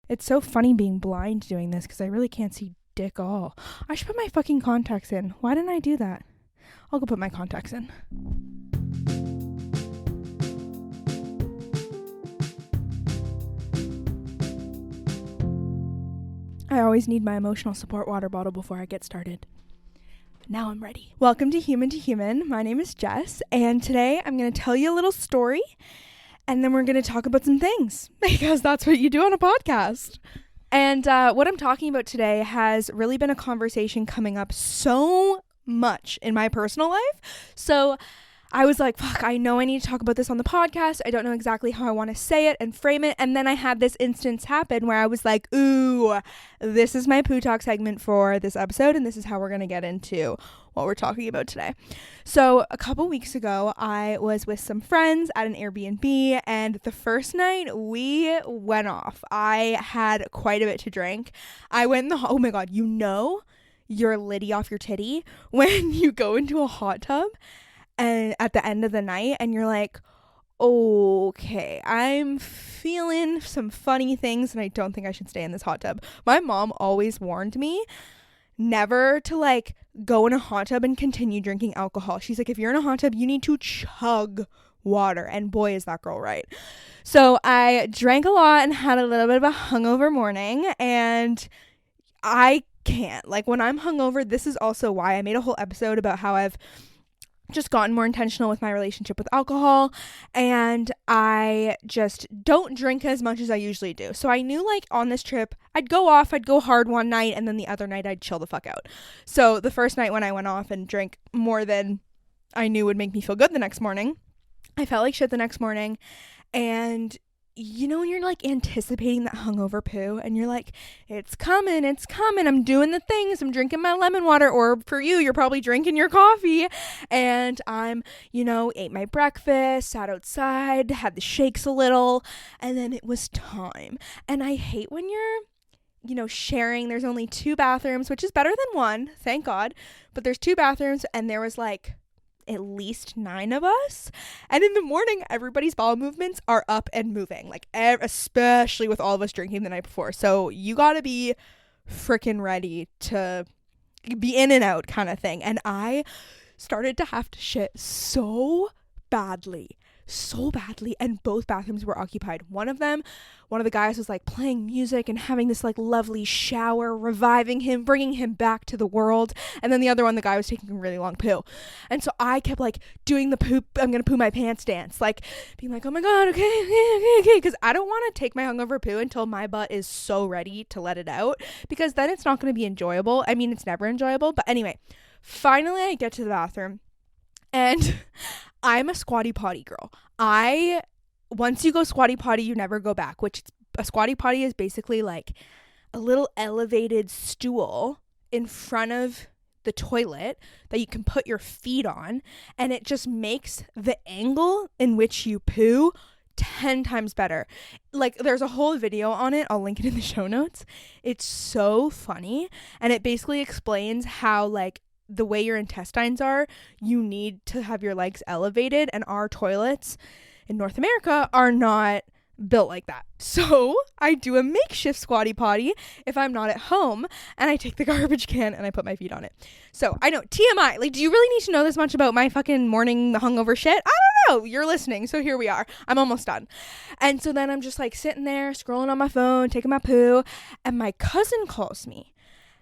It's so funny being blind doing this because I really can't see dick all. I should put my fucking contacts in. Why didn't I do that? I'll go put my contacts in. I always need my emotional support water bottle before I get started. Now I'm ready. Welcome to Human to Human. My name is Jess, and today I'm going to tell you a little story, and then we're going to talk about some things, because that's what you do on a podcast. And what I'm talking about today has really been a conversation coming up so much in my personal life. So I was like, fuck, I know I need to talk about this on the podcast. I don't know exactly how I want to say it and frame it. And then I had this instance happen where I was like, ooh, this is my poo talk segment for this episode. And this is how we're going to get into what we're talking about today. So a couple weeks ago, I was with some friends at an Airbnb. And the first night we went off. I had quite a bit to drink. I went in the, oh my God, you know, you're litty off your titty when you go into a hot tub and at the end of the night and you're like, okay, I'm feeling some funny things and I don't think I should stay in this hot tub. My mom always warned me never to like go in a hot tub and continue drinking alcohol. She's like, if you're in a hot tub, you need to chug water. And boy, is that girl right. So I drank a lot and had a little bit of a hungover morning, and I can't. Like, when I'm hungover, this is also why I made a whole episode about how I've just gotten more intentional with my relationship with alcohol, and I just don't drink as much as I usually do. So I knew, like, on this trip, I'd go hard one night, and then the other night I'd chill the fuck out. So the first night when I went off and drank more than I knew would make me feel good the next morning, I felt like shit the next morning. And you know when you're like anticipating that hungover poo and you're like, it's coming, I'm doing the things, I'm drinking my lemon water, or for you're probably drinking your coffee, and I'm, ate my breakfast, sat outside, had the shakes a little, and then it was time. And I hate when you're sharing. There's only 2 bathrooms, which is better than 1, thank God, but there's 2 bathrooms, and there was like at least 9 of us, and in the morning everybody's bowel movements are up and moving, like especially with all of us drinking the night before. So you gotta be freaking ready to be in and out kind of thing. And I started to have to shit so badly, and both bathrooms were occupied. One of the guys was like playing music and having this like lovely shower, reviving him, bringing him back to the world, and then the other one, the guy was taking a really long poo. And so I kept like doing the poop, I'm gonna poo my pants dance, like being like, oh my God, okay, because I don't want to take my hungover poo until my butt is so ready to let it out, because then it's not going to be enjoyable. I mean, it's never enjoyable, but anyway, finally I get to the bathroom, and I'm a squatty potty girl. Once you go squatty potty, you never go back, which a squatty potty is basically like a little elevated stool in front of the toilet that you can put your feet on, and it just makes the angle in which you poo 10 times better. Like, there's a whole video on it. I'll link it in the show notes. It's so funny, and it basically explains how, like, the way your intestines are, you need to have your legs elevated, and our toilets in North America are not built like that. So I do a makeshift squatty potty if I'm not at home, and I take the garbage can and I put my feet on it. So I know, TMI, like, do you really need to know this much about my fucking morning hungover shit? I don't know. You're listening, so here we are. I'm almost done. And so then I'm just like sitting there scrolling on my phone, taking my poo, and my cousin calls me,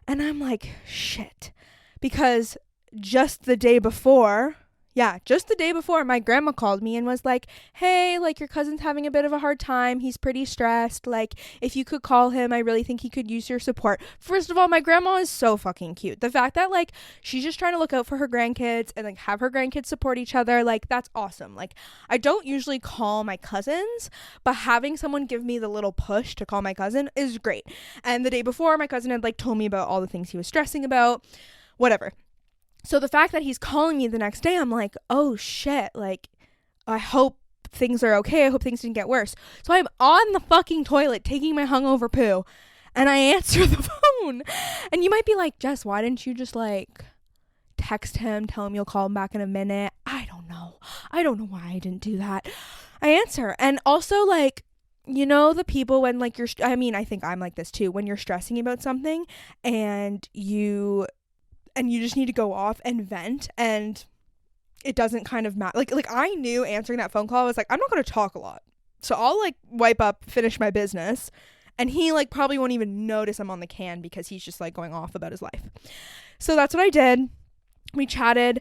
and I'm like, shit. Because just the day before, my grandma called me and was like, hey, like, your cousin's having a bit of a hard time. He's pretty stressed. Like, if you could call him, I really think he could use your support. First of all, my grandma is so fucking cute. The fact that, like, she's just trying to look out for her grandkids and, like, have her grandkids support each other, like, that's awesome. Like, I don't usually call my cousins, but having someone give me the little push to call my cousin is great. And the day before, my cousin had, like, told me about all the things he was stressing about. Whatever. So the fact that he's calling me the next day, I'm like, oh shit, like, I hope things are okay. I hope things didn't get worse. So I'm on the fucking toilet taking my hungover poo, and I answer the phone. And you might be like, Jess, why didn't you just like text him, tell him you'll call him back in a minute? I don't know why I didn't do that. I answer. And also, like, you know, the people when like I think I'm like this too, when you're stressing about something and you just need to go off and vent, and it doesn't kind of matter. Like I knew answering that phone call, I was like, I'm not going to talk a lot. So I'll like wipe up, finish my business. And he like probably won't even notice I'm on the can because he's just like going off about his life. So that's what I did. We chatted,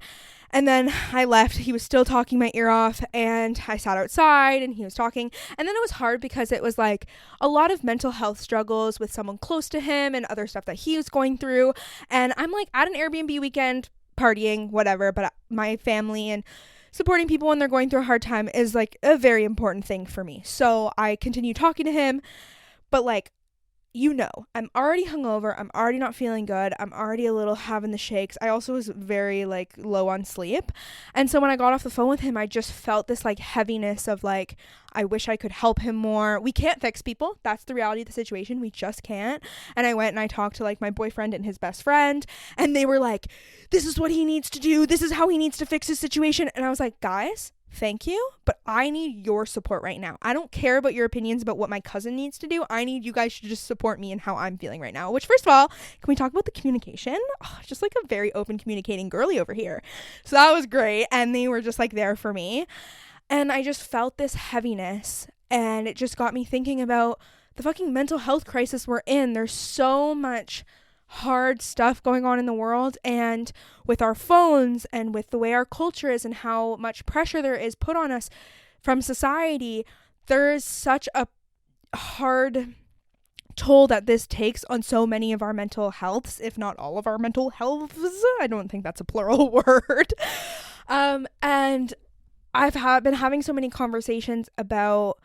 and then I left. He was still talking my ear off, and I sat outside and he was talking. And then it was hard because it was like a lot of mental health struggles with someone close to him and other stuff that he was going through. And I'm like at an Airbnb weekend, partying, whatever, but my family and supporting people when they're going through a hard time is like a very important thing for me. So I continued talking to him, but like, you know, I'm already hungover. I'm already not feeling good. I'm already a little having the shakes. I also was very like low on sleep. And so when I got off the phone with him, I just felt this like heaviness of like, I wish I could help him more. We can't fix people. That's the reality of the situation. We just can't. And I went and I talked to like my boyfriend and his best friend, and they were like, this is what he needs to do. This is how he needs to fix his situation. And I was like, guys, thank you, but I need your support right now. I don't care about your opinions about what my cousin needs to do. I need you guys to just support me in how I'm feeling right now. Which, first of all, can we talk about the communication? Oh, just like a very open communicating girly over here. So that was great. And they were just like there for me. And I just felt this heaviness, and it just got me thinking about the fucking mental health crisis we're in. There's so much hard stuff going on in the world, and with our phones and with the way our culture is and how much pressure there is put on us from society, there is such a hard toll that this takes on so many of our mental healths, if not all of our mental healths. I don't think that's a plural word. And I've been having so many conversations about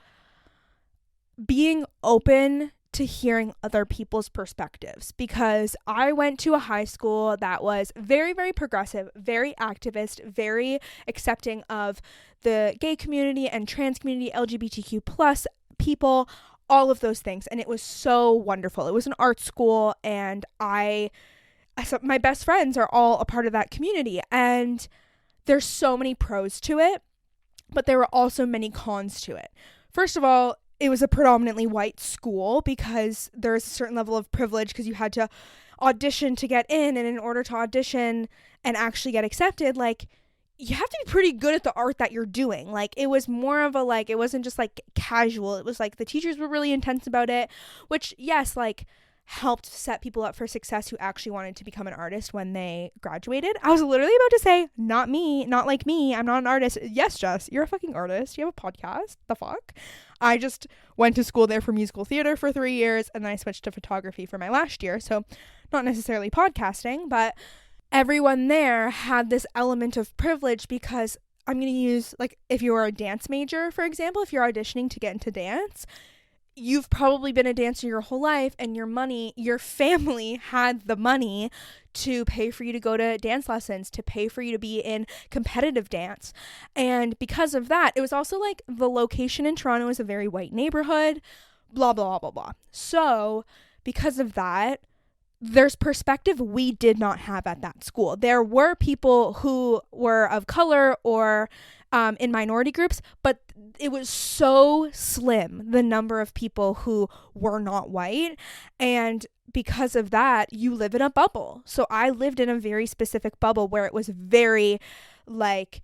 being open to hearing other people's perspectives, because I went to a high school that was very, very progressive, very activist, very accepting of the gay community and trans community, LGBTQ plus people, all of those things. And it was so wonderful. It was an art school, and my best friends are all a part of that community. And there's so many pros to it, but there were also many cons to it. First of all, it was a predominantly white school because there's a certain level of privilege because you had to audition to get in. And in order to audition and actually get accepted, like, you have to be pretty good at the art that you're doing. Like, it was more of a, like, it wasn't just like casual. It was like the teachers were really intense about it, which, yes, like, helped set people up for success who actually wanted to become an artist when they graduated. I was literally about to say, not me, not like me. I'm not an artist. Yes, Jess, you're a fucking artist. You have a podcast. The fuck? I just went to school there for musical theater for 3 years, and then I switched to photography for my last year. So not necessarily podcasting, but everyone there had this element of privilege because I'm going to use, like, if you're a dance major, for example, if you're auditioning to get into dance, you've probably been a dancer your whole life, and your family had the money to pay for you to go to dance lessons, to pay for you to be in competitive dance. And because of that, it was also like the location in Toronto is a very white neighborhood, blah, blah, blah, blah. So because of that, there's perspective we did not have at that school. There were people who were of color or in minority groups, but it was so slim, the number of people who were not white. And because of that, you live in a bubble. So I lived in a very specific bubble where it was very like,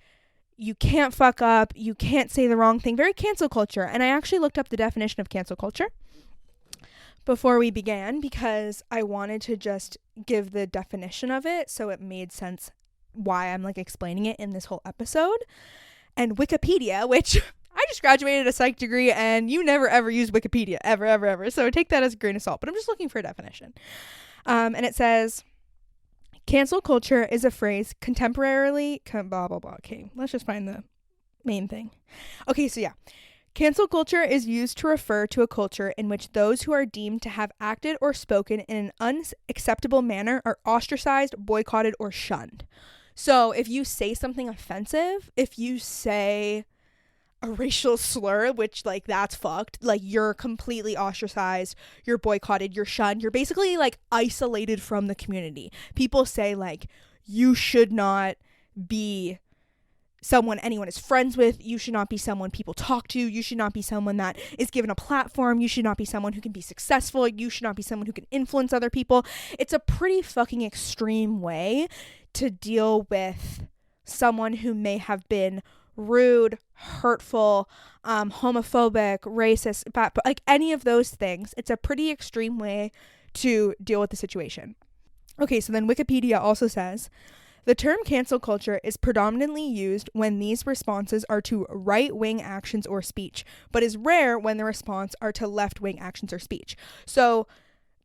you can't fuck up, you can't say the wrong thing, very cancel culture. And I actually looked up the definition of cancel culture before we began because I wanted to just give the definition of it so it made sense why I'm like explaining it in this whole episode. And Wikipedia, which I just graduated a psych degree, and you never ever use Wikipedia, ever, ever, ever. So take that as a grain of salt, but I'm just looking for a definition. And it says, cancel culture is a phrase contemporarily, blah, blah, blah. Okay, let's just find the main thing. Okay, so yeah. Cancel culture is used to refer to a culture in which those who are deemed to have acted or spoken in an unacceptable manner are ostracized, boycotted, or shunned. So if you say something offensive, if you say a racial slur, which like that's fucked, like you're completely ostracized, you're boycotted, you're shunned, you're basically like isolated from the community. People say like you should not be someone anyone is friends with. You should not be someone people talk to. You should not be someone that is given a platform. You should not be someone who can be successful. You should not be someone who can influence other people. It's a pretty fucking extreme way to deal with someone who may have been rude, hurtful, homophobic, racist, but like any of those things. It's a pretty extreme way to deal with the situation. Okay, so then Wikipedia also says, the term cancel culture is predominantly used when these responses are to right-wing actions or speech, but is rare when the response are to left-wing actions or speech. So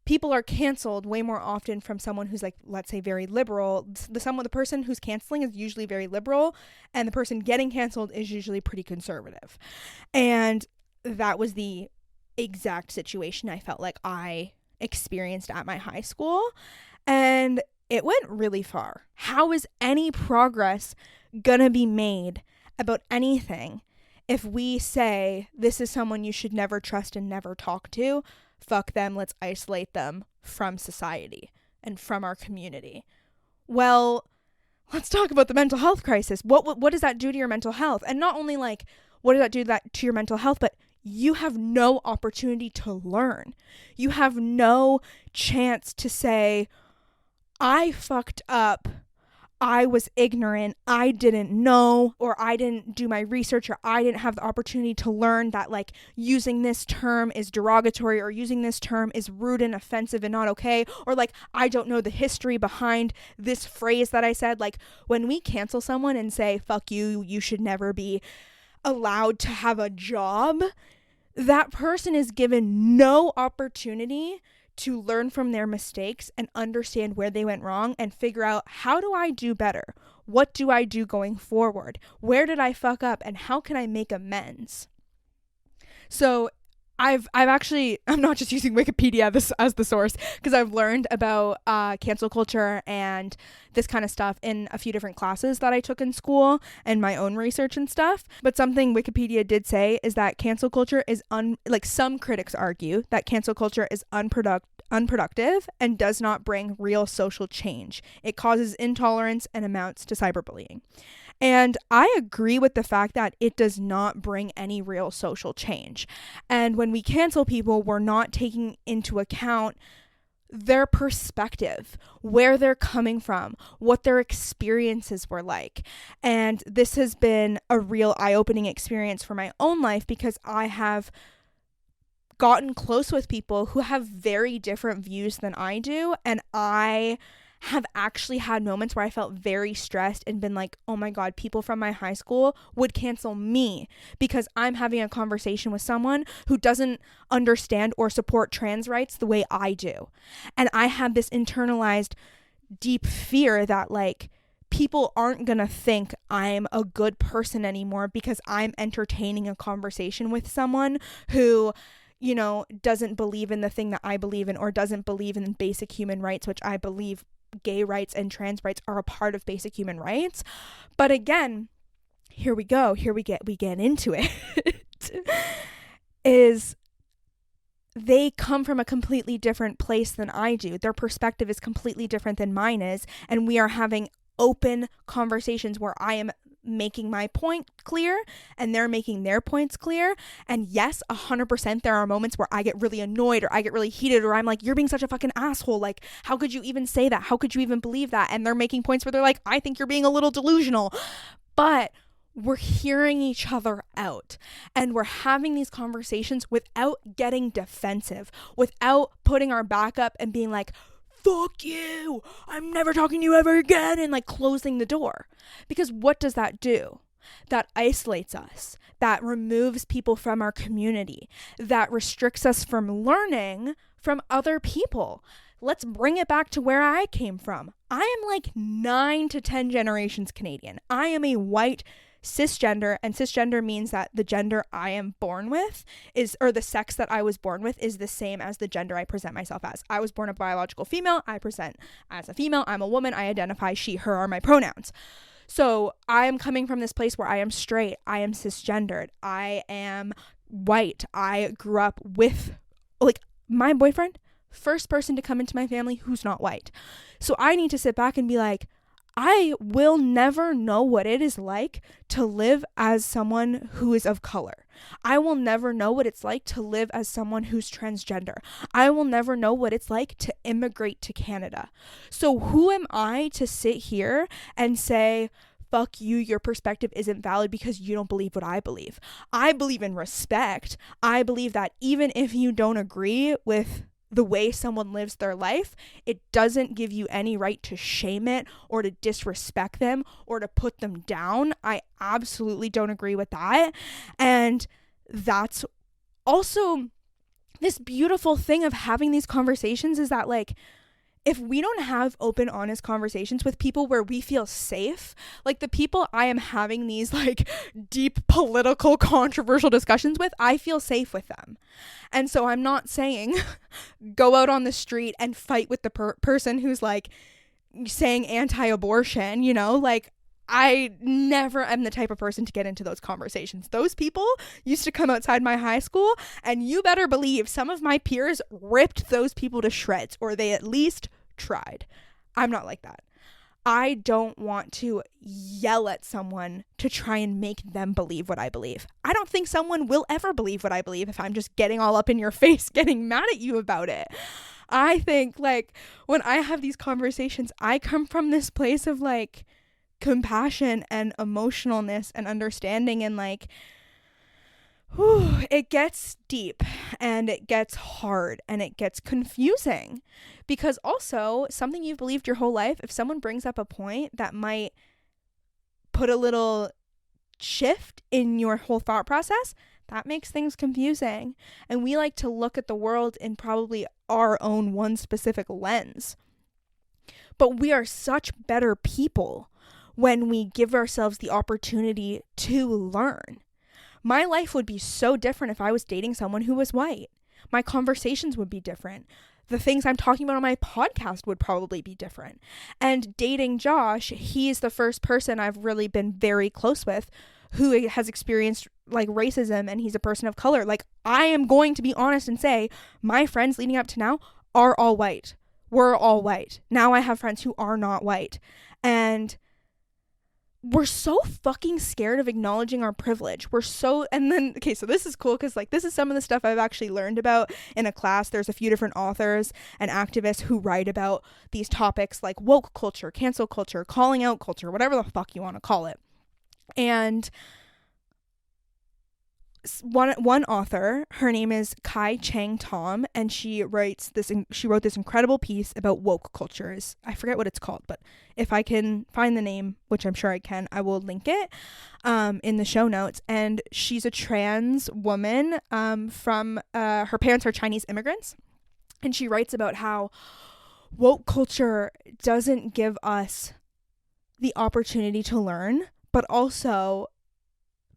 people are canceled way more often from someone who's like, let's say, very liberal. The person who's canceling is usually very liberal, and the person getting canceled is usually pretty conservative. And that was the exact situation I felt like I experienced at my high school. And it went really far. How is any progress gonna be made about anything if we say this is someone you should never trust and never talk to? Fuck them, let's isolate them from society and from our community. Well, let's talk about the mental health crisis. What does that do to your mental health? And not only like, what does that do to your mental health, but you have no opportunity to learn. You have no chance to say, I fucked up, I was ignorant, I didn't know, or I didn't do my research, or I didn't have the opportunity to learn that like using this term is derogatory, or using this term is rude and offensive and not okay, or like I don't know the history behind this phrase that I said. Like when we cancel someone and say, fuck you, you should never be allowed to have a job, that person is given no opportunity to learn from their mistakes and understand where they went wrong and figure out, how do I do better? What do I do going forward? Where did I fuck up and how can I make amends? So I'm not just using Wikipedia as the source, because I've learned about cancel culture and this kind of stuff in a few different classes that I took in school and my own research and stuff. But something Wikipedia did say is that cancel culture is some critics argue that cancel culture is unproductive and does not bring real social change. It causes intolerance and amounts to cyberbullying. And I agree with the fact that it does not bring any real social change. And when we cancel people, we're not taking into account their perspective, where they're coming from, what their experiences were like. And this has been a real eye-opening experience for my own life, because I have gotten close with people who have very different views than I do, and I have actually had moments where I felt very stressed and been like, oh my God, people from my high school would cancel me because I'm having a conversation with someone who doesn't understand or support trans rights the way I do. And I had this internalized deep fear that like people aren't gonna think I'm a good person anymore because I'm entertaining a conversation with someone who, you know, doesn't believe in the thing that I believe in, or doesn't believe in basic human rights, which I believe gay rights and trans rights are a part of basic human rights. But again, here we get into it. Is they come from a completely different place than I do. Their perspective is completely different than mine is, and we are having open conversations where I am making my point clear and they're making their points clear. And yes, 100% there are moments where I get really annoyed or I get really heated, or I'm like, you're being such a fucking asshole, like how could you even say that, how could you even believe that? And they're making points where they're like, I think you're being a little delusional. But we're hearing each other out, and we're having these conversations without getting defensive, without putting our back up and being like, fuck you, I'm never talking to you ever again, and like closing the door. Because what does that do? That isolates us, that removes people from our community, that restricts us from learning from other people. Let's bring it back to where I came from. I am like 9 to 10 generations Canadian. I am a white cisgender, and cisgender means that the gender I am born with is, or the sex that I was born with is the same as the gender I present myself as. I was born a biological female. I present as a female. I'm a woman. I identify she, her are my pronouns. So I am coming from this place where I am straight. I am cisgendered. I am white. I grew up with, like, my boyfriend, first person to come into my family who's not white. So I need to sit back and be like, I will never know what it is like to live as someone who is of color. I will never know what it's like to live as someone who's transgender. I will never know what it's like to immigrate to Canada. So who am I to sit here and say, fuck you, your perspective isn't valid because you don't believe what I believe? I believe in respect. I believe that even if you don't agree with the way someone lives their life, it doesn't give you any right to shame it or to disrespect them or to put them down. I absolutely don't agree with that. And that's also this beautiful thing of having these conversations, is that like, if we don't have open, honest conversations with people where we feel safe, like the people I am having these like deep political controversial discussions with, I feel safe with them. And so I'm not saying go out on the street and fight with the person who's like saying anti-abortion, you know, like I never am the type of person to get into those conversations. Those people used to come outside my high school, and you better believe some of my peers ripped those people to shreds, or they at least tried. I'm not like that. I don't want to yell at someone to try and make them believe what I believe. I don't think someone will ever believe what I believe if I'm just getting all up in your face, getting mad at you about it. I think like when I have these conversations, I come from this place of like compassion and emotionalness and understanding, and like it gets deep and it gets hard and it gets confusing, because also something you've believed your whole life, if someone brings up a point that might put a little shift in your whole thought process, that makes things confusing. And we like to look at the world in probably our own one specific lens, but we are such better people when we give ourselves the opportunity to learn. My life would be so different if I was dating someone who was white. My conversations would be different. The things I'm talking about on my podcast would probably be different. And dating Josh, he's the first person I've really been very close with who has experienced like racism, and he's a person of color. Like, I am going to be honest and say my friends leading up to now are all white. We're all white. Now I have friends who are not white. And we're so fucking scared of acknowledging our privilege. And then, okay, so this is cool because like this is some of the stuff I've actually learned about in a class. There's a few different authors and activists who write about these topics like woke culture, cancel culture, calling out culture, whatever the fuck you want to call it. And one author, her name is Kai Chang Tom, and she wrote this incredible piece about woke cultures. I forget what it's called, but if I can find the name, which I'm sure I can, I will link it in the show notes. And she's a trans woman from her parents are Chinese immigrants, and she writes about how woke culture doesn't give us the opportunity to learn, but also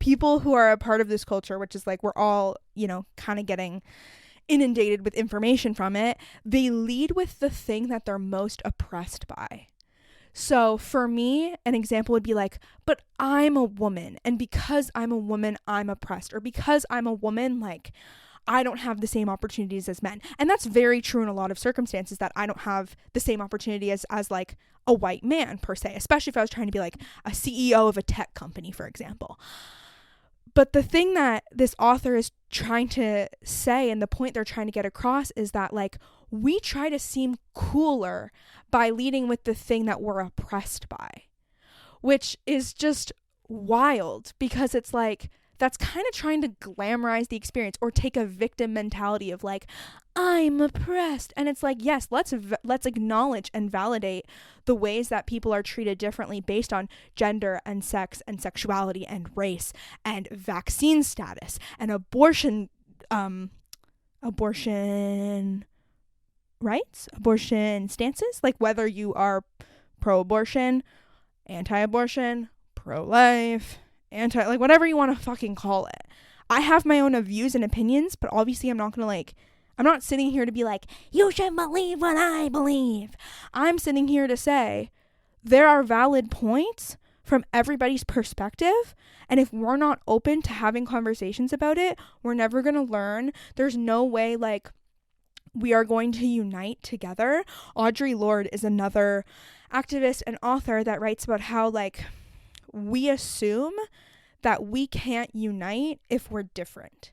people who are a part of this culture, which is like we're all, you know, kind of getting inundated with information from it, they lead with the thing that they're most oppressed by. So for me, an example would be like, but I'm a woman, and because I'm a woman, I'm oppressed, or because I'm a woman, like, I don't have the same opportunities as men. And that's very true in a lot of circumstances, that I don't have the same opportunity as like a white man per se, especially if I was trying to be like a CEO of a tech company, for example. But the thing that this author is trying to say, and the point they're trying to get across, is that like we try to seem cooler by leading with the thing that we're oppressed by, which is just wild, because it's like that's kind of trying to glamorize the experience or take a victim mentality of like, I'm oppressed. And it's like, yes, let's acknowledge and validate the ways that people are treated differently based on gender and sex and sexuality and race and vaccine status and abortion rights, abortion stances, like whether you are pro-abortion, anti-abortion, pro-life, like whatever you want to fucking call it. I have my own views and opinions, but obviously I'm not sitting here to be like, you should believe what I believe. I'm sitting here to say there are valid points from everybody's perspective, and if we're not open to having conversations about it, we're never going to learn. There's no way like we are going to unite together. Audre Lorde is another activist and author that writes about how, like, we assume that we can't unite if we're different.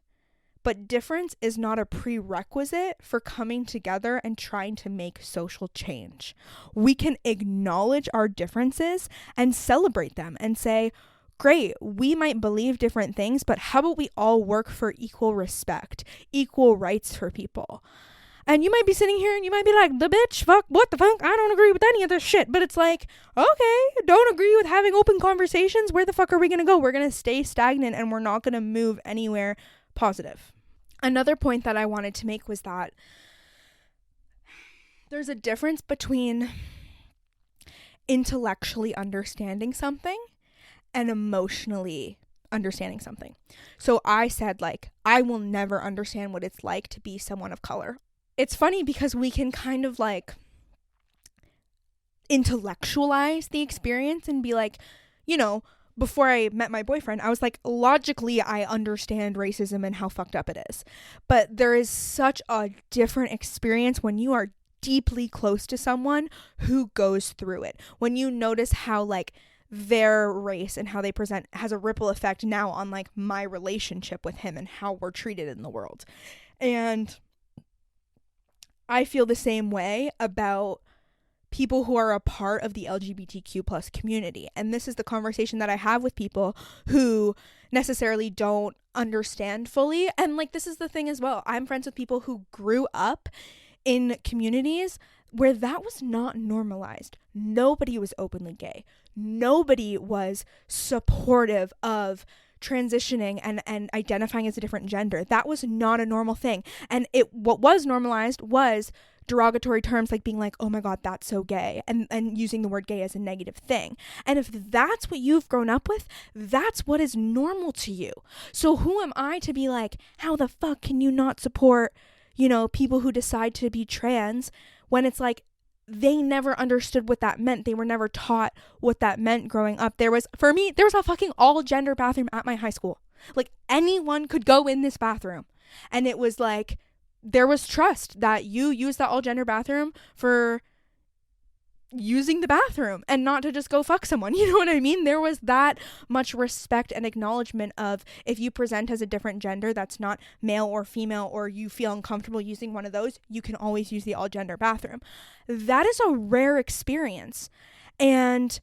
But difference is not a prerequisite for coming together and trying to make social change. We can acknowledge our differences and celebrate them and say, great, we might believe different things, but how about we all work for equal respect, equal rights for people? And you might be sitting here and you might be like, the bitch, fuck, what the fuck? I don't agree with any of this shit. But it's like, okay, don't agree with having open conversations. Where the fuck are we going to go? We're going to stay stagnant and we're not going to move anywhere positive. Another point that I wanted to make was that there's a difference between intellectually understanding something and emotionally understanding something. So I said, like, I will never understand what it's like to be someone of color. It's funny because we can kind of like intellectualize the experience and be like, you know, before I met my boyfriend, I was like, logically, I understand racism and how fucked up it is. But there is such a different experience when you are deeply close to someone who goes through it. When you notice how, like, their race and how they present has a ripple effect now on, like, my relationship with him and how we're treated in the world. And I feel the same way about people who are a part of the LGBTQ plus community. And this is the conversation that I have with people who necessarily don't understand fully. And, like, this is the thing as well. I'm friends with people who grew up in communities where that was not normalized. Nobody was openly gay. Nobody was supportive of transitioning and identifying as a different gender. That was not a normal thing. And what was normalized was derogatory terms like being like, oh my God, that's so gay, and using the word gay as a negative thing. And if that's what you've grown up with, that's what is normal to you. So who am I to be like, how the fuck can you not support, you know, people who decide to be trans, when it's like, they never understood what that meant. They were never taught what that meant growing up. For me, there was a fucking all gender bathroom at my high school. Like, anyone could go in this bathroom. And it was like, there was trust that you use that all gender bathroom for using the bathroom and not to just go fuck someone. You know what I mean? There was that much respect and acknowledgement of, if you present as a different gender that's not male or female, or you feel uncomfortable using one of those, you can always use the all gender bathroom. That is a rare experience. And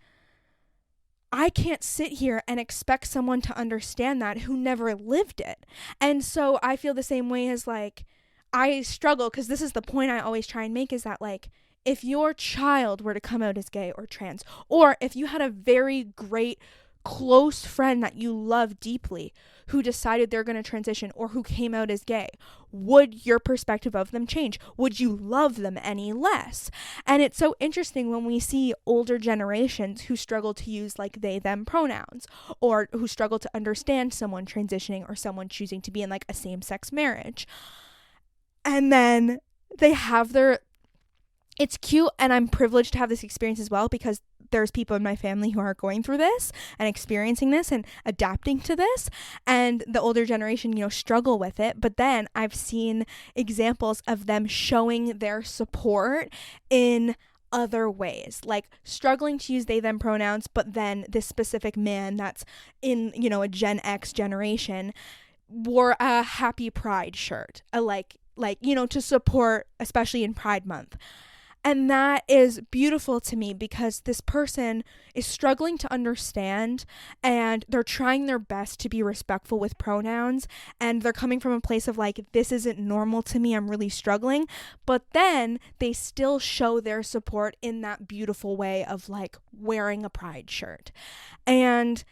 I can't sit here and expect someone to understand that who never lived it. And so I feel the same way as, like, I struggle, because this is the point I always try and make, is that, like, if your child were to come out as gay or trans, or if you had a very great close friend that you love deeply who decided they're going to transition or who came out as gay, would your perspective of them change? Would you love them any less? And it's so interesting when we see older generations who struggle to use, like, they, them pronouns, or who struggle to understand someone transitioning or someone choosing to be in, like, a same-sex marriage. And then they have it's cute, and I'm privileged to have this experience as well, because there's people in my family who are going through this and experiencing this and adapting to this, and the older generation, you know, struggle with it. But then I've seen examples of them showing their support in other ways, like struggling to use they, them pronouns, but then this specific man that's in, you know, a Gen X generation wore a happy Pride shirt, like, you know, to support, especially in Pride Month. And that is beautiful to me, because this person is struggling to understand, and they're trying their best to be respectful with pronouns, and they're coming from a place of, like, this isn't normal to me, I'm really struggling. But then they still show their support in that beautiful way of, like, wearing a Pride shirt. And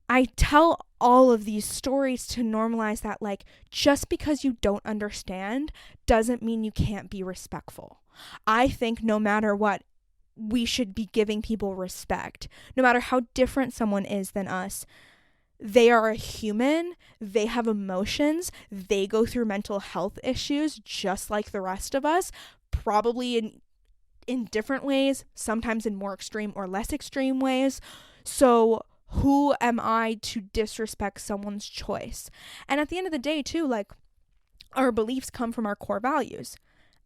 I tell all of these stories to normalize that, like, just because you don't understand doesn't mean you can't be respectful. I think no matter what, we should be giving people respect. No matter how different someone is than us, they are a human, they have emotions, they go through mental health issues just like the rest of us, probably in different ways, sometimes in more extreme or less extreme ways. So who am I to disrespect someone's choice? And at the end of the day, too, like, our beliefs come from our core values.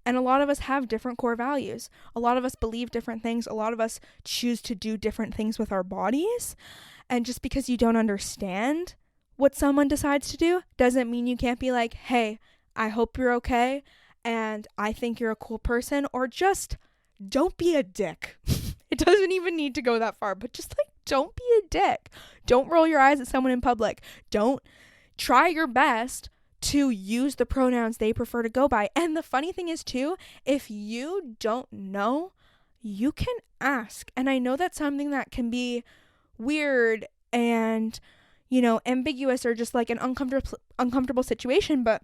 And a lot of us have different core values. A lot of us believe different things. A lot of us choose to do different things with our bodies. And just because you don't understand what someone decides to do doesn't mean you can't be like, hey, I hope you're okay. And I think you're a cool person. Or just don't be a dick. It doesn't even need to go that far. But just like, don't be a dick. Don't roll your eyes at someone in public. Don't try your best to use the pronouns they prefer to go by. And the funny thing is too, if you don't know, you can ask. And I know that's something that can be weird and, ambiguous or just like an uncomfortable situation. But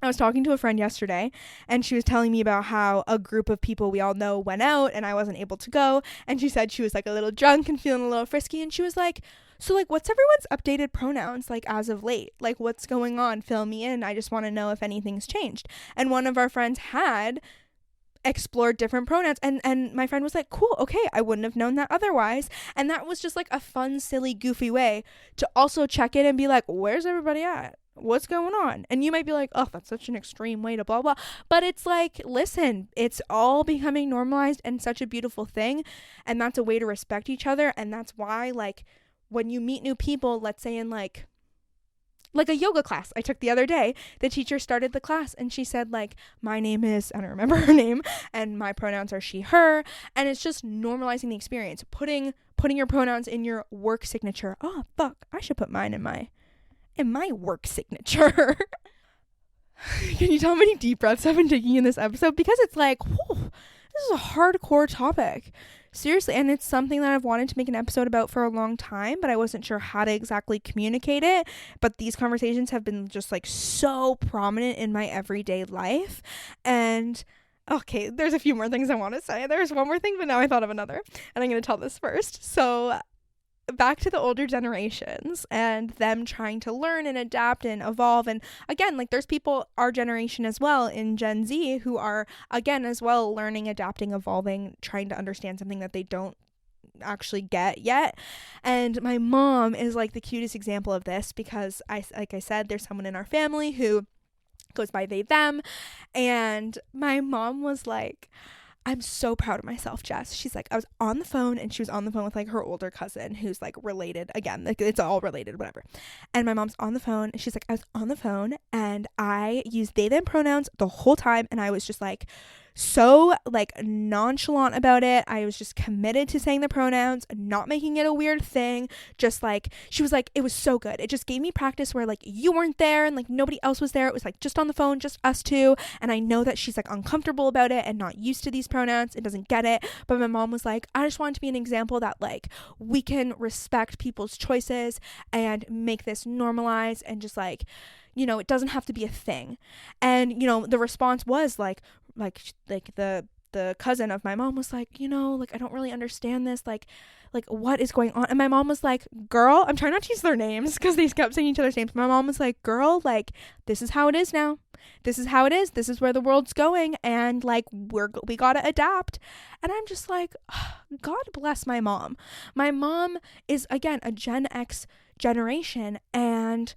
I was talking to a friend yesterday and she was telling me about how a group of people we all know went out and I wasn't able to go. And she said she was like a little drunk and feeling a little frisky. And she was like, so like, what's everyone's updated pronouns like as of late? Like, what's going on? Fill me in. I just want to know if anything's changed. And one of our friends had explored different pronouns and my friend was like, cool, okay, I wouldn't have known that otherwise. And that was just like a fun, silly, goofy way to also check in and be like, where's everybody at? What's going on? And you might be like, oh, that's such an extreme way to blah blah, but it's like, listen, it's all becoming normalized and such a beautiful thing, and that's a way to respect each other. And that's why, like, when you meet new people, let's say in like a yoga class I took the other day, the teacher started the class and she said like, my name is, I don't remember her name, and my pronouns are she, her. And it's just normalizing the experience, putting your pronouns in your work signature. Oh fuck, I should put mine in my work signature. Can you tell how many deep breaths I've been taking in this episode? Because it's like, whew, this is a hardcore topic. Seriously, and it's something that I've wanted to make an episode about for a long time, but I wasn't sure how to exactly communicate it. But these conversations have been just like so prominent in my everyday life. And okay, there's a few more things I want to say. There's one more thing, but now I thought of another, and I'm going to tell this first. So back to the older generations and them trying to learn and adapt and evolve. And again, like, there's people our generation as well in Gen Z who are again as well learning, adapting, evolving, trying to understand something that they don't actually get yet. And my mom is like the cutest example of this, because like I said, there's someone in our family who goes by they, them, and my mom was like, I'm so proud of myself, Jess. She's like, I was on the phone, and she was on the phone with like her older cousin who's like related. Again, like, it's all related, whatever. And my mom's on the phone, and she's like, I was on the phone and I used they, them pronouns the whole time. And I was just like, so like nonchalant about it. I was just committed to saying the pronouns, not making it a weird thing. Just like, she was like, it was so good. It just gave me practice where like you weren't there and like nobody else was there. It was like just on the phone, just us two. And I know that she's like uncomfortable about it and not used to these pronouns and doesn't get it. But my mom was like, I just want to be an example that like we can respect people's choices and make this normalized, and just like, it doesn't have to be a thing. And the response was like the cousin of my mom was like, like, I don't really understand this, like what is going on? And my mom was like, girl, I'm trying not to use their names because they kept saying each other's names. My mom was like, girl, like, this is how it is now. This is how it is. This is where the world's going, and like we gotta adapt. And I'm just like, oh, God bless my mom. My mom is, again, a Gen X generation, and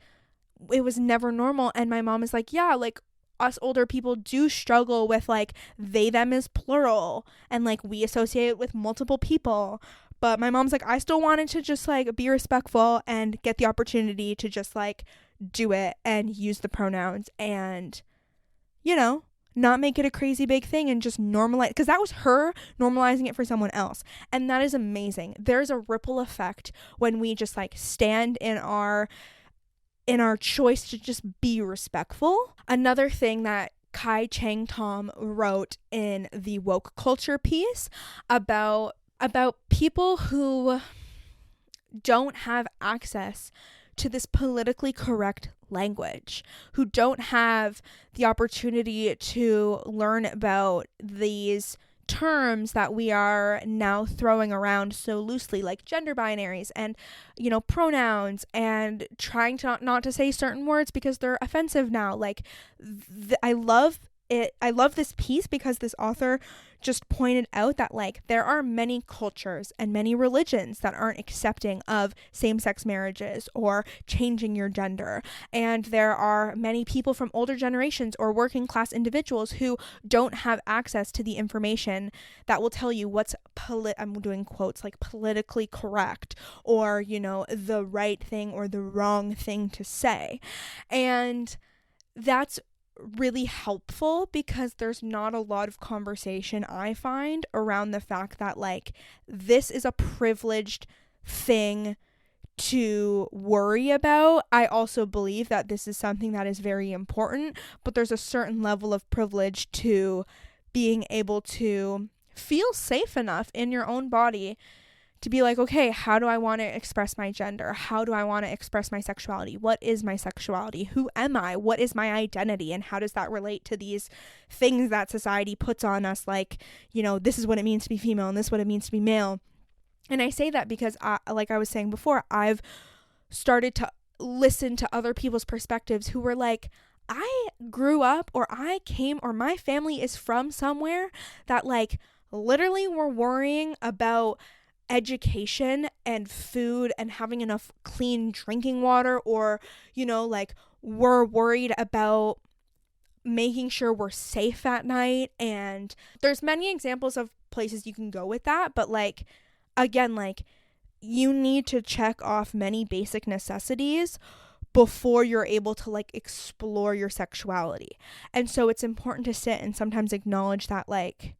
it was never normal. And my mom is like, yeah, like, us older people do struggle with like they, them is plural, and like we associate it with multiple people. But my mom's like, I still wanted to just like be respectful and get the opportunity to just like do it and use the pronouns and not make it a crazy big thing, and just normalize, because that was her normalizing it for someone else. And that is amazing. There's a ripple effect when we just like stand in our choice to just be respectful. Another thing that Kai Chang Tom wrote in the woke culture piece about people who don't have access to this politically correct language, who don't have the opportunity to learn about these terms that we are now throwing around so loosely, like gender binaries and pronouns, and trying to not to say certain words because they're offensive now. Like I love I love this piece because this author just pointed out that like there are many cultures and many religions that aren't accepting of same-sex marriages or changing your gender, and there are many people from older generations or working class individuals who don't have access to the information that will tell you what's I'm doing quotes like politically correct, or you know, the right thing or the wrong thing to say. And that's really helpful because there's not a lot of conversation, I find, around the fact that like this is a privileged thing to worry about. I also believe that this is something that is very important, but there's a certain level of privilege to being able to feel safe enough in your own body to be like, okay, how do I want to express my gender? How do I want to express my sexuality? What is my sexuality? Who am I? What is my identity? And how does that relate to these things that society puts on us? Like, you know, this is what it means to be female and this is what it means to be male. And I say that because, like I was saying before, I've started to listen to other people's perspectives who were like, I grew up, or I came, or my family is from somewhere that like literally were worrying about education and food and having enough clean drinking water, or you know, like we're worried about making sure we're safe at night. And there's many examples of places you can go with that, but like again, like you need to check off many basic necessities before you're able to like explore your sexuality. And so it's important to sit and sometimes acknowledge that like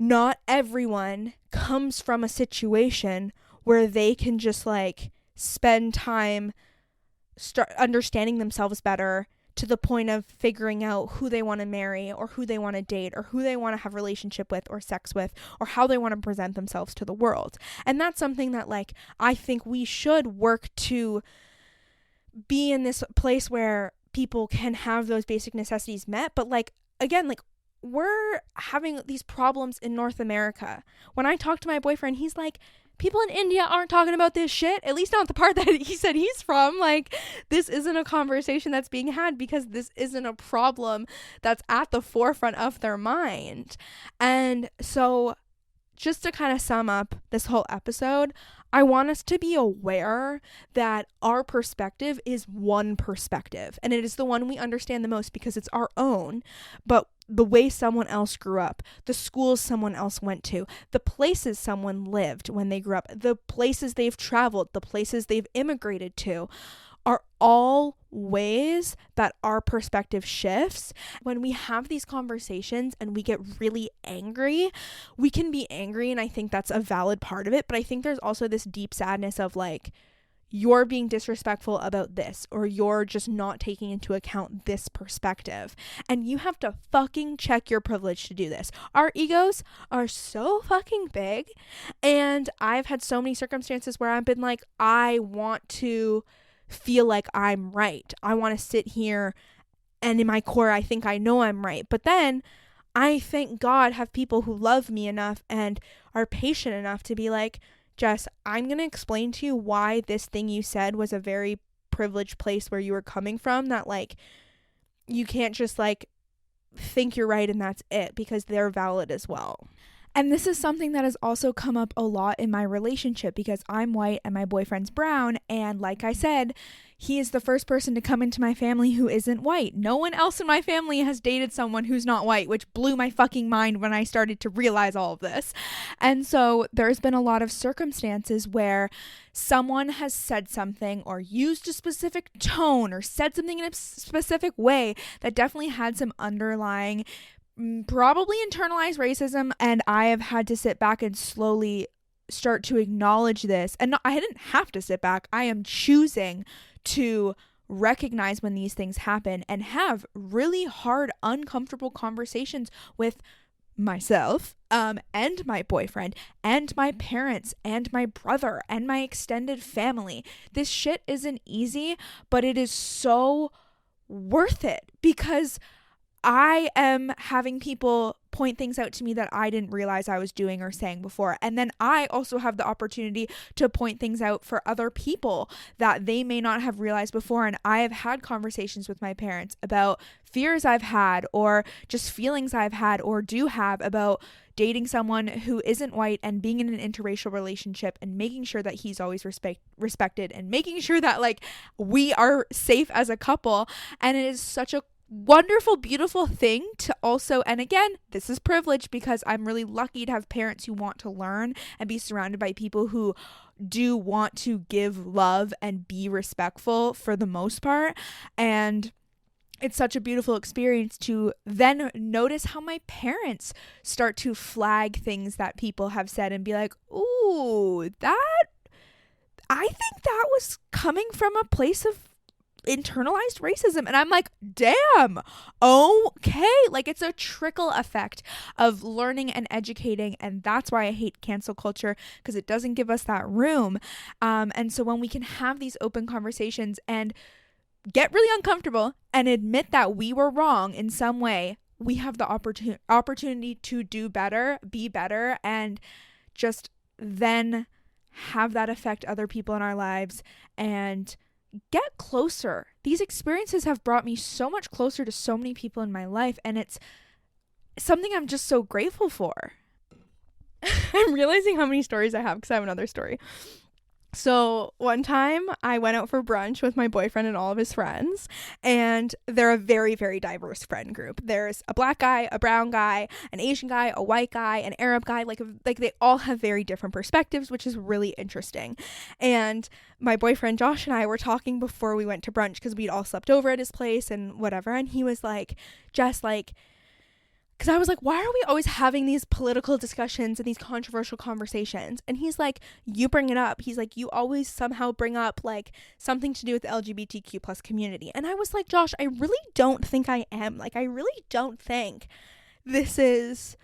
not everyone comes from a situation where they can just like spend time start understanding themselves better to the point of figuring out who they want to marry or who they want to date or who they want to have a relationship with or sex with or how they want to present themselves to the world. And that's something that like I think we should work to be in this place where people can have those basic necessities met. But like again, like we're having these problems in North America. When I talk to my boyfriend, he's like, people in India aren't talking about this shit, at least not the part that he said he's from. Like, this isn't a conversation that's being had because this isn't a problem that's at the forefront of their mind. And so just to kind of sum up this whole episode, I want us to be aware that our perspective is one perspective, and it is the one we understand the most because it's our own. But the way someone else grew up, the schools someone else went to, the places someone lived when they grew up, the places they've traveled, the places they've immigrated to, are all ways that our perspective shifts. When we have these conversations and we get really angry, we can be angry, and I think that's a valid part of it, but I think there's also this deep sadness of like, you're being disrespectful about this, or you're just not taking into account this perspective. And you have to fucking check your privilege to do this. Our egos are so fucking big. And I've had so many circumstances where I've been like, I want to feel like I'm right. I want to sit here and in my core, I think I know I'm right. But then I, thank God, have people who love me enough and are patient enough to be like, Jess, I'm going to explain to you why this thing you said was a very privileged place where you were coming from, that like you can't just like think you're right and that's it, because they're valid as well. And this is something that has also come up a lot in my relationship because I'm white and my boyfriend's brown. And like I said, he is the first person to come into my family who isn't white. No one else in my family has dated someone who's not white, which blew my fucking mind when I started to realize all of this. And so there's been a lot of circumstances where someone has said something or used a specific tone or said something in a specific way that definitely had some underlying, probably internalized racism, and I have had to sit back and slowly start to acknowledge this. And I didn't have to sit back. I am choosing to recognize when these things happen and have really hard, uncomfortable conversations with myself, and my boyfriend, and my parents, and my brother, and my extended family. This shit isn't easy, but it is so worth it because I am having people point things out to me that I didn't realize I was doing or saying before. And then I also have the opportunity to point things out for other people that they may not have realized before. And I have had conversations with my parents about fears I've had or just feelings I've had or do have about dating someone who isn't white and being in an interracial relationship and making sure that he's always respected and making sure that like we are safe as a couple. And it is such a wonderful, beautiful thing to also, and again, this is privilege because I'm really lucky to have parents who want to learn and be surrounded by people who do want to give love and be respectful for the most part. And it's such a beautiful experience to then notice how my parents start to flag things that people have said and be like, ooh, I think that was coming from a place of internalized racism. And I'm like, damn, okay. Like, it's a trickle effect of learning and educating. And that's why I hate cancel culture, because it doesn't give us that room. And so when we can have these open conversations and get really uncomfortable and admit that we were wrong in some way, we have the opportunity to do better, be better, and just then have that affect other people in our lives and get closer. These experiences have brought me so much closer to so many people in my life, and it's something I'm just so grateful for. I'm realizing how many stories I have because I have another story. So one time I went out for brunch with my boyfriend and all of his friends, and they're a very, very diverse friend group. There's a black guy, a brown guy, an Asian guy, a white guy, an Arab guy, like they all have very different perspectives, which is really interesting. And my boyfriend Josh and I were talking before we went to brunch because we'd all slept over at his place and whatever, and he was like, Jess, like, because I was like, why are we always having these political discussions and these controversial conversations? And he's like, you bring it up. He's like, you always somehow bring up like something to do with the LGBTQ plus community. And I was like, Josh, I really don't think I am. Like, I really don't think this is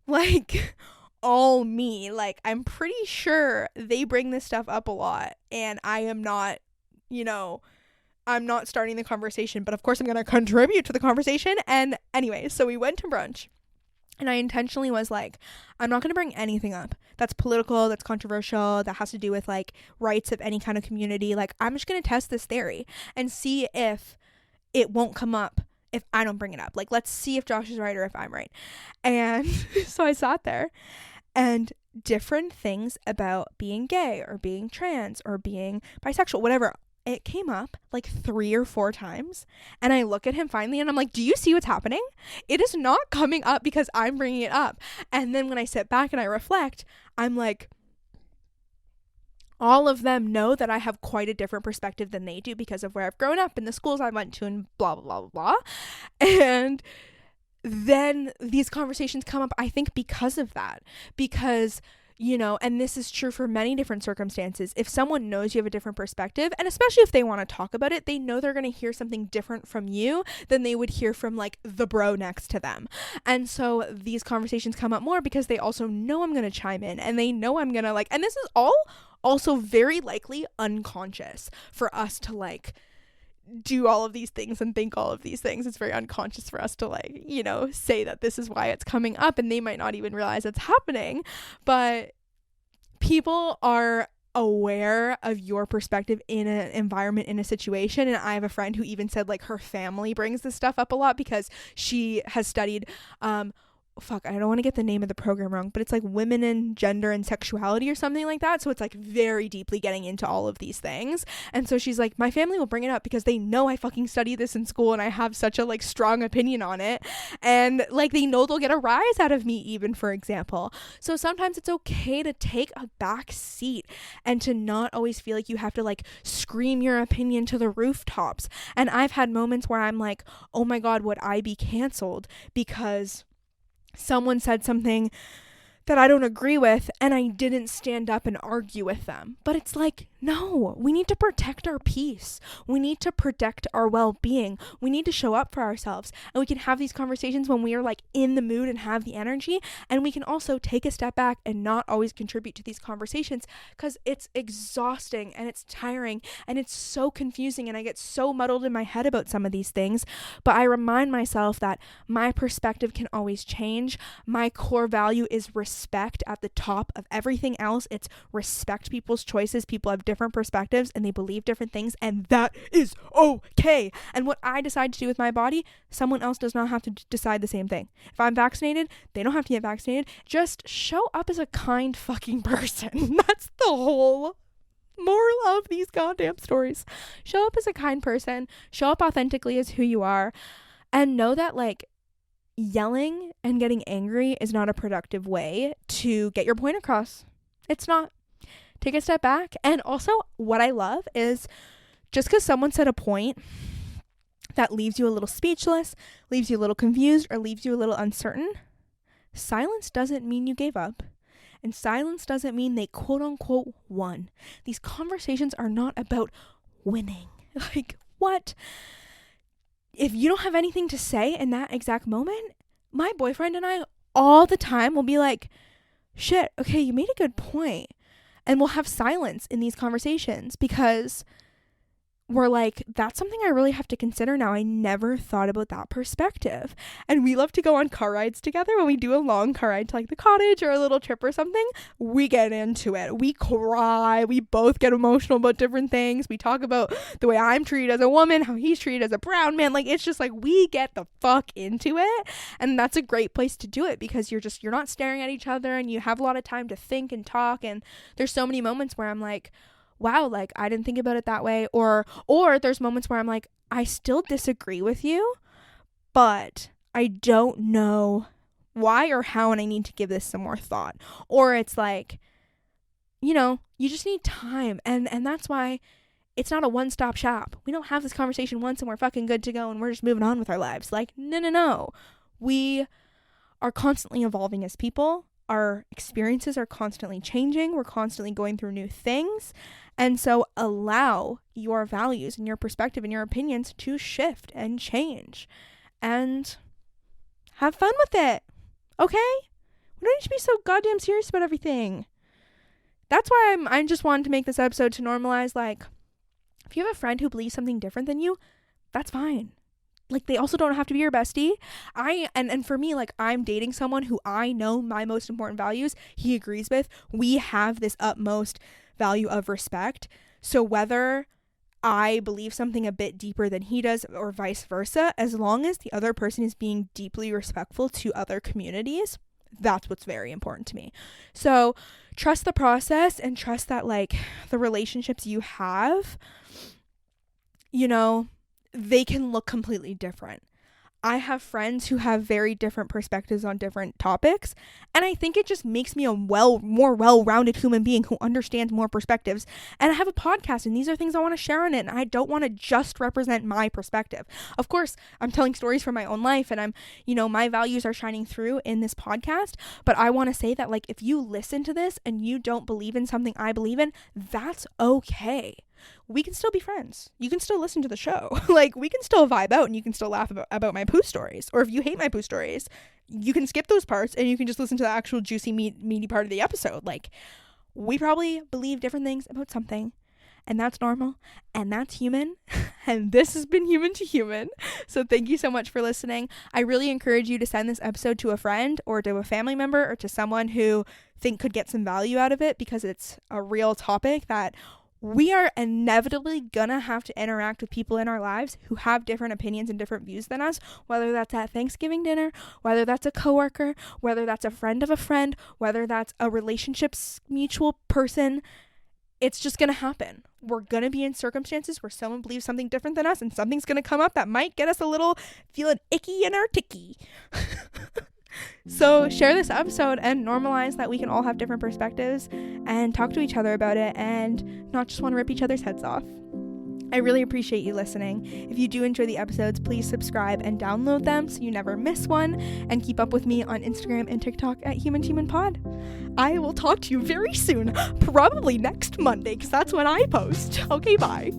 like all me. Like, I'm pretty sure they bring this stuff up a lot and I am not, I'm not starting the conversation, but of course I'm going to contribute to the conversation. And anyway, so we went to brunch and I intentionally was like, I'm not going to bring anything up that's political, that's controversial, that has to do with like rights of any kind of community. Like, I'm just going to test this theory and see if it won't come up if I don't bring it up. Like, let's see if Josh is right or if I'm right. And so I sat there and different things about being gay or being trans or being bisexual, whatever, it came up like 3 or 4 times, and I look at him finally and I'm like, do you see what's happening? It is not coming up because I'm bringing it up. And then when I sit back and I reflect, I'm like, all of them know that I have quite a different perspective than they do because of where I've grown up and the schools I went to and blah, blah, blah, blah. And then these conversations come up, I think, because of that, because and this is true for many different circumstances. If someone knows you have a different perspective, and especially if they want to talk about it, they know they're going to hear something different from you than they would hear from like the bro next to them. And so these conversations come up more because they also know I'm going to chime in, and they know I'm going to like, and this is all also very likely unconscious for us to like do all of these things and think all of these things. It's very unconscious for us to like, say that this is why it's coming up, and they might not even realize it's happening. But people are aware of your perspective in an environment, in a situation. And I have a friend who even said like her family brings this stuff up a lot because she has studied I don't want to get the name of the program wrong, but it's like women and gender and sexuality or something like that. So it's like very deeply getting into all of these things. And so she's like, my family will bring it up because they know I fucking study this in school and I have such a like strong opinion on it. And like, they know they'll get a rise out of me even, for example. So sometimes it's okay to take a back seat and to not always feel like you have to like scream your opinion to the rooftops. And I've had moments where I'm like, oh my God, would I be canceled because someone said something that I don't agree with and I didn't stand up and argue with them? But it's like, No, we need to protect our peace. We need to protect our well-being. We need to show up for ourselves. And we can have these conversations when we are like in the mood and have the energy. And we can also take a step back and not always contribute to these conversations because it's exhausting and it's tiring and it's so confusing and I get so muddled in my head about some of these things. But I remind myself that my perspective can always change. My core value is respect at the top of everything else. It's respect people's choices. People have different perspectives and they believe different things, and that is okay. And what I decide to do with my body, someone else does not have to decide the same thing. If I'm vaccinated, they don't have to get vaccinated. Just show up as a kind fucking person. That's the whole moral of these goddamn stories. Show up as a kind person, show up authentically as who you are, and know that like yelling and getting angry is not a productive way to get your point across. It's not. Take a step back. And also what I love is just because someone said a point that leaves you a little speechless, leaves you a little confused, or leaves you a little uncertain, silence doesn't mean you gave up. And silence doesn't mean they quote unquote won. These conversations are not about winning. Like, what? If you don't have anything to say in that exact moment, my boyfriend and I all the time will be like, shit, okay, you made a good point. And we'll have silence in these conversations because we're like, that's something I really have to consider now. I never thought about that perspective. And we love to go on car rides together. When we do a long car ride to like the cottage or a little trip or something, we get into it. We cry. We both get emotional about different things. We talk about the way I'm treated as a woman, how he's treated as a brown man. Like, it's just like we get the fuck into it. And that's a great place to do it because you're not staring at each other and you have a lot of time to think and talk. And there's so many moments where I'm like, wow, like I didn't think about it that way. Or there's moments where I'm like, I still disagree with you, but I don't know why or how, and I need to give this some more thought. Or it's like, you know, you just need time. And that's why it's not a one-stop shop. We don't have this conversation once and we're fucking good to go and we're just moving on with our lives. Like, no. We are constantly evolving as people. Our experiences are constantly changing. We're constantly going through new things. And so allow your values and your perspective and your opinions to shift and change. And have fun with it. Okay? We don't need to be so goddamn serious about everything. That's why I just wanted to make this episode to normalize, like, if you have a friend who believes something different than you, that's fine. Like, they also don't have to be your bestie. And for me, like, I'm dating someone who I know my most important values he agrees with. We have this utmost value of respect. So whether I believe something a bit deeper than he does or vice versa, as long as the other person is being deeply respectful to other communities, that's what's very important to me. So trust the process and trust that, like, the relationships you have, you know, they can look completely different. I have friends who have very different perspectives on different topics, and I think it just makes me a more well-rounded human being who understands more perspectives. And I have a podcast, and these are things I want to share on it, and I don't want to just represent my perspective. Of course, I'm telling stories from my own life, and my values are shining through in this podcast, but I want to say that, like, if you listen to this and you don't believe in something I believe in, that's okay. We can still be friends. You can still listen to the show. Like, we can still vibe out and you can still laugh about my poo stories. Or if you hate my poo stories, you can skip those parts and you can just listen to the actual juicy, meaty part of the episode. Like, we probably believe different things about something, and that's normal, and that's human. And this has been Human to Human. So thank you so much for listening. I really encourage you to send this episode to a friend or to a family member or to someone who could get some value out of it, because it's a real topic that we are inevitably gonna have to interact with people in our lives who have different opinions and different views than us, whether that's at Thanksgiving dinner, whether that's a coworker, whether that's a friend of a friend, whether that's a relationships mutual person. It's just gonna happen. We're gonna be in circumstances where someone believes something different than us, and something's gonna come up that might get us a little feeling icky in our ticky. So share this episode and normalize that we can all have different perspectives and talk to each other about it and not just want to rip each other's heads off. I really appreciate you listening. If you do enjoy the episodes, please subscribe and download them so you never miss one, and keep up with me on Instagram and TikTok at HumanToHumanPod. I will talk to you very soon, probably next Monday, because that's when I post. Okay, bye.